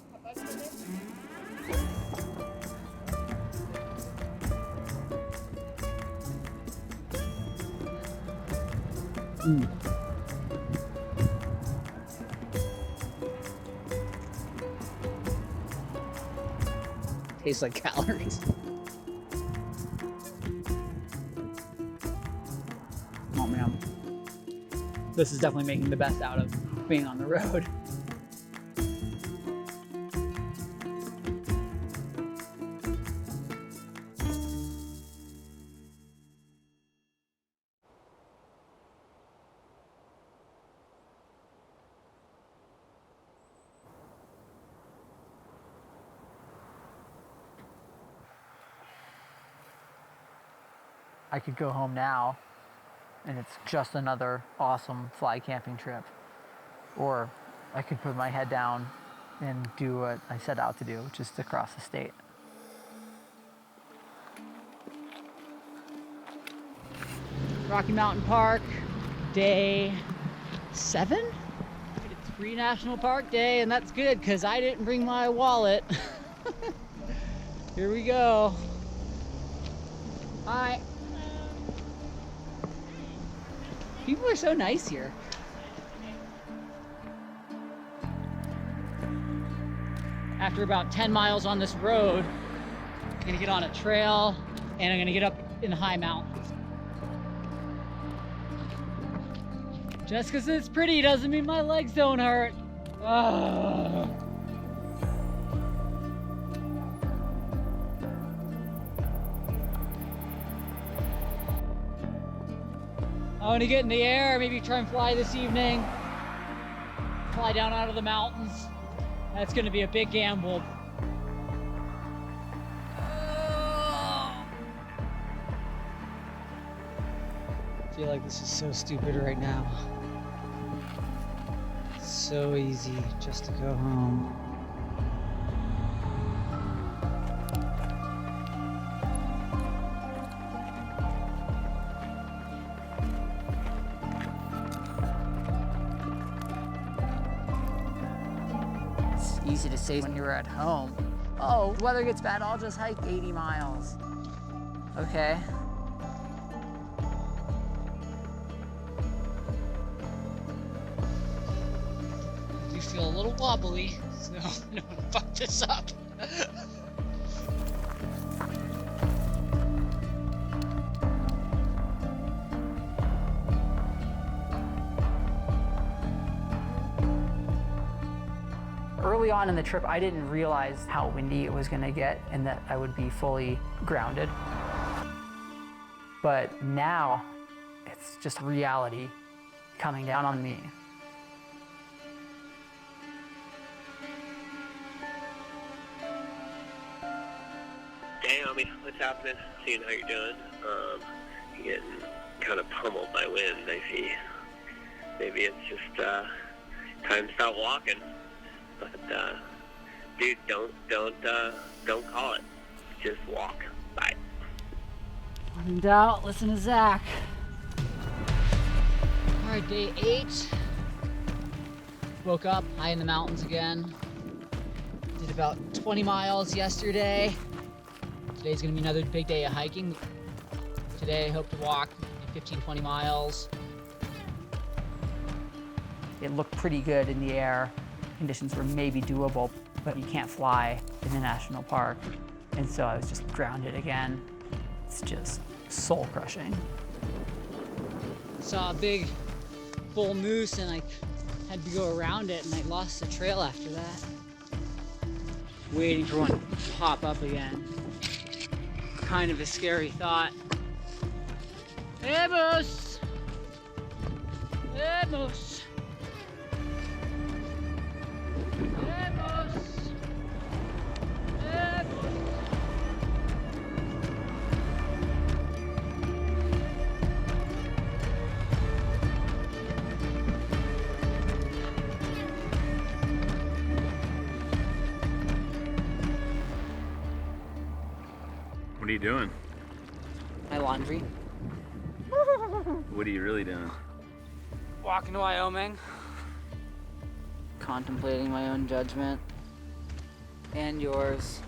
Tastes like calories. Oh man, this is definitely making the best out of being on the road. I could go home now and it's just another awesome fly camping trip. Or I could put my head down and do what I set out to do, which is to cross the state. Rocky Mountain Park, day 7? It's Free National Park Day, and that's good because I didn't bring my wallet. Here we go. Hi. People are so nice here. After about 10 miles on this road, I'm gonna get on a trail and I'm gonna get up in the high mountains. Just because it's pretty doesn't mean my legs don't hurt. Ugh. I want to get in the air, maybe try and fly this evening. Fly down out of the mountains. That's going to be a big gamble. I feel like this is so stupid right now. It's so easy just to go home. Easy to say when you're at home. Oh, the weather gets bad, I'll just hike 80 miles. Okay. do feel a little wobbly, so I don't want to fuck this up. Early on in the trip, I didn't realize how windy it was going to get and that I would be fully grounded. But now, it's just reality coming down on me. Hey, homie, what's happening? Seeing how you're doing. You're getting kind of pummeled by wind, I see. Maybe it's just time to stop walking. But dude, don't call it. Just walk. Bye. When in doubt, listen to Zach. All right, day 8. Woke up high in the mountains again. Did about 20 miles yesterday. Today's gonna be another big day of hiking. Today I hope to walk 15, 20 miles. It looked pretty good in the air. Conditions were maybe doable, but you can't fly in the national park. And so I was just grounded again. It's just soul crushing. Saw a big bull moose and I had to go around it and I lost the trail after that. Waiting for one to pop up again. Kind of a scary thought. Hey, moose! Hey, moose! Hey, moose! Hey, moose! What are you doing? My laundry. What are you really doing? Walking to Wyoming. Contemplating my own judgment. And yours.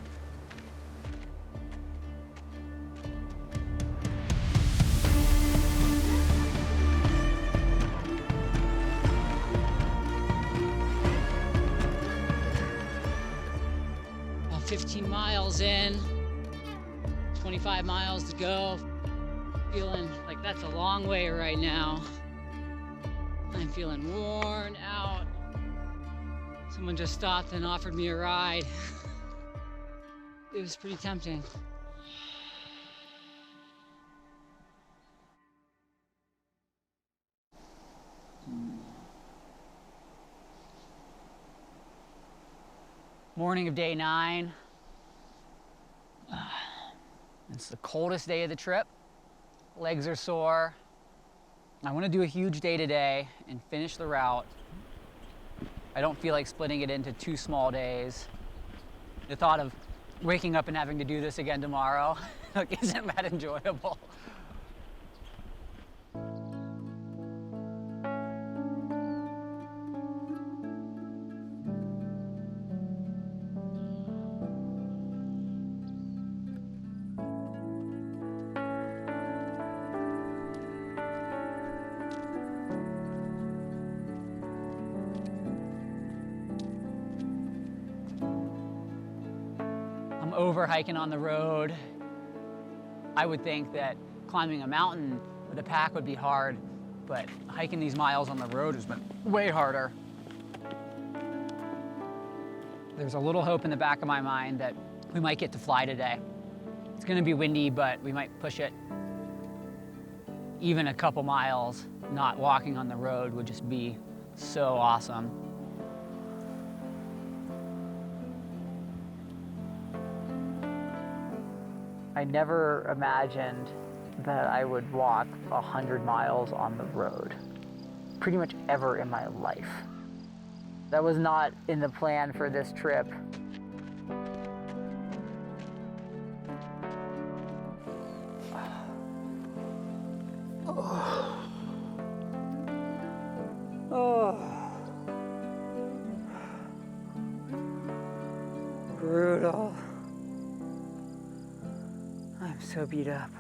About 15 miles in. 25 miles to go. Feeling like that's a long way right now. I'm feeling worn out. Someone just stopped and offered me a ride. It was pretty tempting. Morning of day 9. It's the coldest day of the trip. Legs are sore. I want to do a huge day today and finish the route. I don't feel like splitting it into 2 small days. The thought of waking up and having to do this again tomorrow isn't that enjoyable. Over hiking on the road. I would think that climbing a mountain with a pack would be hard, but hiking these miles on the road has been way harder. There's a little hope in the back of my mind that we might get to fly today. It's gonna be windy, but we might push it. Even a couple miles not walking on the road would just be so awesome. I never imagined that I would walk 100 miles on the road, pretty much ever in my life. That was not in the plan for this trip. Brutal. I'm so beat up.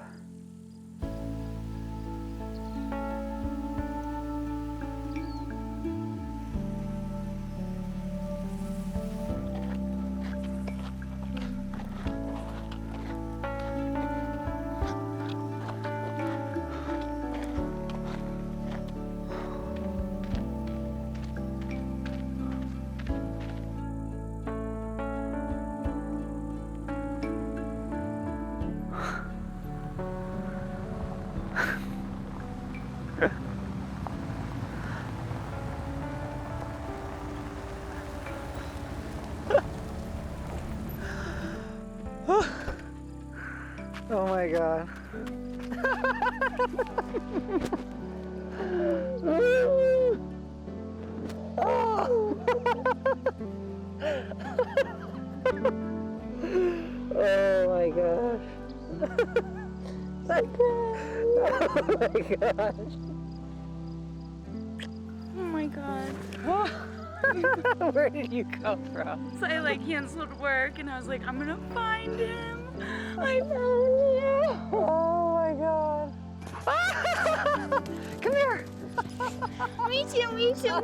Oh my God. Oh my gosh. I can't. Oh my gosh. Oh my God. Where did you come from? So I canceled work and I was like, I'm gonna find him. I found you. Oh my God. Come here. Me too, me too.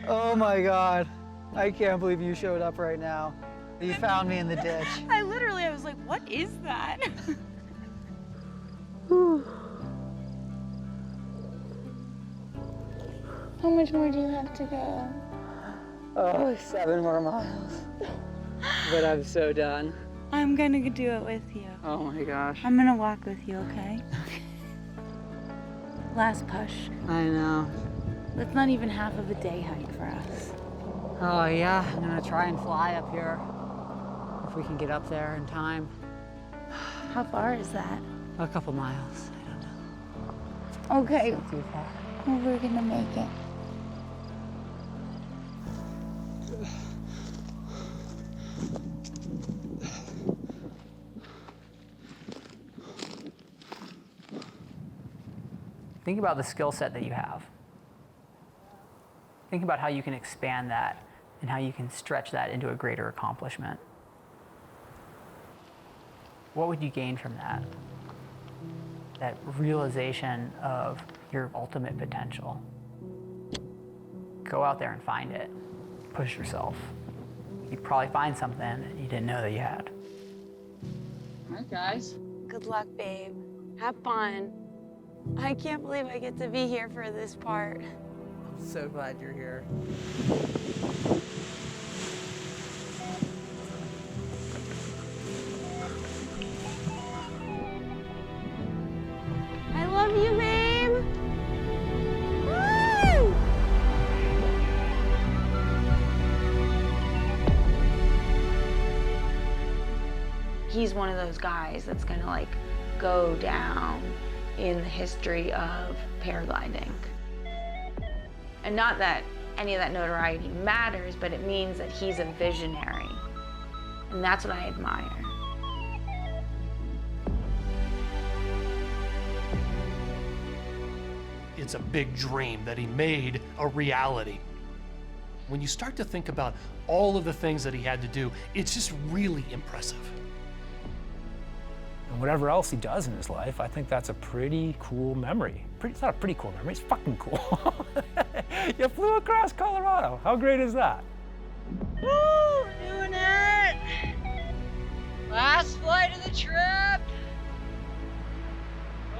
Oh my God. I can't believe you showed up right now. You found me in the ditch. I was like, what is that? How much more do you have to go? Oh, 7 more miles. But I'm so done. I'm gonna do it with you. Oh my gosh. I'm gonna walk with you, okay? Last push. I know. That's not even half of a day hike for us. Oh yeah, I'm gonna try and fly up here. If we can get up there in time. How far is that? A couple miles, I don't know. Okay. Not too far. Well, we're gonna make it. Think about the skill set that you have. Think about how you can expand that and how you can stretch that into a greater accomplishment. What would you gain from that? That realization of your ultimate potential. Go out there and find it. Push yourself. You'd probably find something that you didn't know that you had. All right, guys. Good luck, babe. Have fun. I can't believe I get to be here for this part. I'm so glad you're here. I love you, babe. Woo! He's one of those guys that's gonna go down in the history of paragliding. And not that any of that notoriety matters, but it means that he's a visionary. And that's what I admire. It's a big dream that he made a reality. When you start to think about all of the things that he had to do, it's just really impressive. And whatever else he does in his life, I think that's a pretty cool memory. It's not a pretty cool memory, it's fucking cool. You flew across Colorado. How great is that? Woo! We're doing it! Last flight of the trip!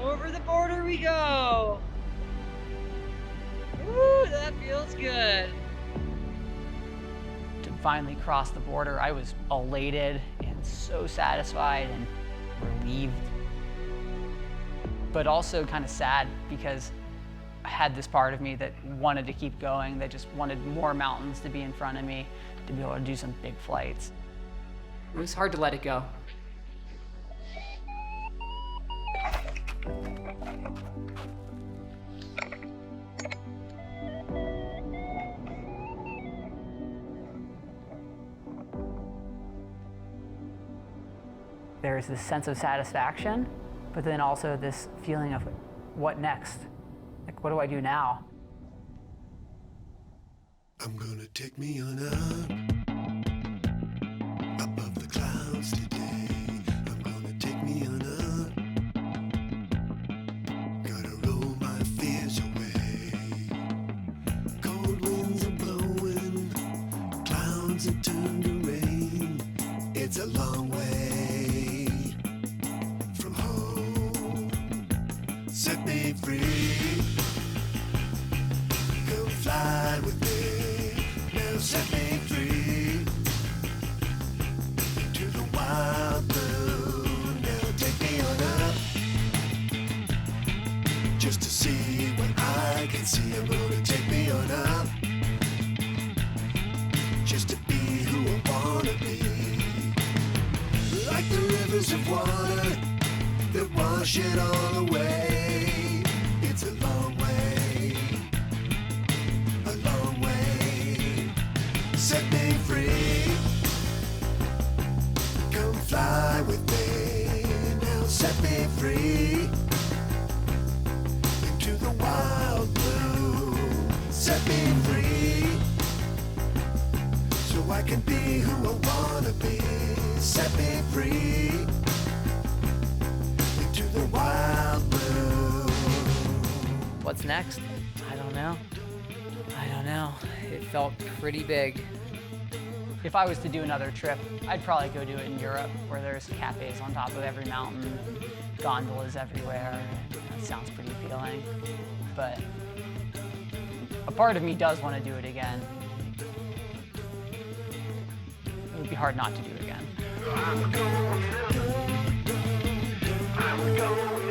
Over the border we go! Woo! That feels good! To finally cross the border, I was elated and so satisfied and relieved, but also kind of sad because I had this part of me that wanted to keep going, that just wanted more mountains to be in front of me, to be able to do some big flights. It was hard to let it go. There's this sense of satisfaction, but then also this feeling of what next? What do I do now? I'm gonna take me on up above the clouds today. I'm gonna take me on up. Gotta roll my fears away. Cold winds are blowing, clouds have turned to rain. It's a long way from home. Set me free. Come fly with me. Now set me free. To the wild blue. Now take me on up. Just to see what I can see. I'm gonna take me on up. rivers of water that wash it all away. It's a long way, a long way. Set me free, come fly with me. Now set me free into the wild blue. Set me free so I can be who I wanna be. Set me free into the wild blue. What's next? I don't know. It felt pretty big. If I was to do another trip, I'd probably go do it in Europe, where there's cafes on top of every mountain, gondolas everywhere. That sounds pretty appealing. But a part of me does want to do it again. It would be hard not to do it again. I'm going